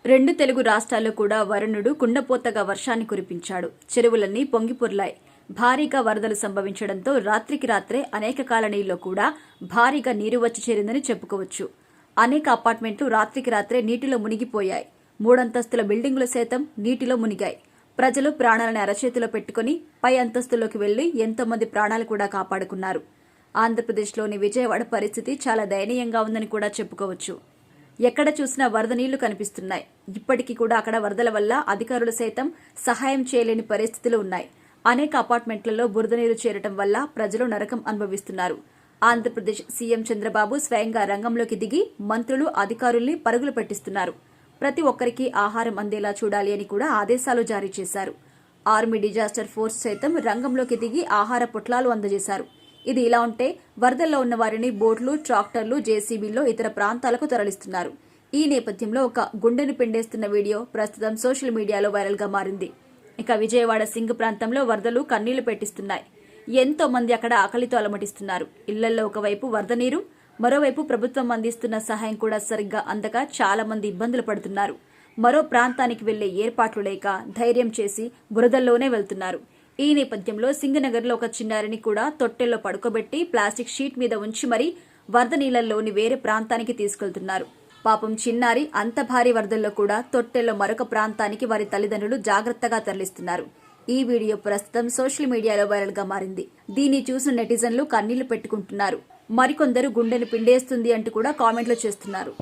రెండు తెలుగు రాష్ట్రాల్లో కూడా వరుణుడు కుండపోతగా వర్షాన్ని కురిపించాడు. చెరువులన్నీ పొంగిపొర్లాయి. భారీగా వరదలు సంభవించడంతో రాత్రికి రాత్రే అనేక కాలనీల్లో కూడా భారీగా నీరు వచ్చి చేరిందని చెప్పుకోవచ్చు. అనేక అపార్ట్మెంట్లు రాత్రికి రాత్రే నీటిలో మునిగిపోయాయి. మూడంతస్తుల బిల్డింగులు సైతం నీటిలో మునిగాయి. ప్రజలు ప్రాణాలను అరచేతిలో పెట్టుకుని పై అంతస్తులోకి వెళ్లి ఎంతో మంది ప్రాణాలు కూడా కాపాడుకున్నారు. ఆంధ్రప్రదేశ్లోని విజయవాడ పరిస్థితి చాలా దయనీయంగా ఉందని కూడా చెప్పుకోవచ్చు. ఎక్కడ చూసినా వరద నీళ్లు కనిపిస్తున్నాయి. ఇప్పటికీ కూడా అక్కడ వరదల వల్ల అధికారులు సైతం సహాయం చేయలేని పరిస్థితులు ఉన్నాయి. అనేక అపార్ట్మెంట్లలో బురద నీరు చేరటం వల్ల ప్రజలు నరకం అనుభవిస్తున్నారు. ఆంధ్రప్రదేశ్ సీఎం చంద్రబాబు స్వయంగా రంగంలోకి దిగి మంత్రులు అధికారుల్ని పరుగులు పెట్టిస్తున్నారు. ప్రతి ఒక్కరికి ఆహారం అందేలా చూడాలి అని కూడా ఆదేశాలు జారీ చేశారు. ఆర్మీ డిజాస్టర్ ఫోర్స్ సైతం రంగంలోకి దిగి ఆహార పొట్లాలు అందజేశారు. ఇది ఇలా ఉంటే వరదల్లో ఉన్న వారిని బోట్లు, ట్రాక్టర్లు, జేసీబీల్లో ఇతర ప్రాంతాలకు తరలిస్తున్నారు. ఈ నేపథ్యంలో ఒక గుండెను పిండేస్తున్న వీడియో ప్రస్తుతం సోషల్ మీడియాలో వైరల్ గా మారింది. ఇక విజయవాడ సింగ్ ప్రాంతంలో వరదలు కన్నీళ్లు పెట్టిస్తున్నాయి. ఎంతో మంది అక్కడ ఆకలితో అలమటిస్తున్నారు. ఇళ్లలో ఒకవైపు వరద నీరు, మరోవైపు ప్రభుత్వం అందిస్తున్న సహాయం కూడా సరిగ్గా అందక చాలా మంది ఇబ్బందులు పడుతున్నారు. మరో ప్రాంతానికి వెళ్లే ఏర్పాట్లు లేక ధైర్యం చేసి బురదల్లోనే వెళ్తున్నారు. ఈ నేపథ్యంలో సింగనగర్లో ఒక చిన్నారిని కూడా తొట్టెల్లో పడుకోబెట్టి ప్లాస్టిక్ షీట్ మీద ఉంచి మరీ వరద నీళ్లలోని వేరే ప్రాంతానికి తీసుకెళ్తున్నారు. పాపం చిన్నారి అంత భారీ వరదల్లో కూడా తొట్టెల్లో మరొక ప్రాంతానికి వారి తల్లిదండ్రులు జాగ్రత్తగా తరలిస్తున్నారు. ఈ వీడియో ప్రస్తుతం సోషల్ మీడియాలో వైరల్ గా మారింది. దీన్ని చూసిన నెటిజన్లు కన్నీళ్లు పెట్టుకుంటున్నారు. మరికొందరు గుండెను పిండేస్తుంది అంటూ కూడా కామెంట్లు చేస్తున్నారు.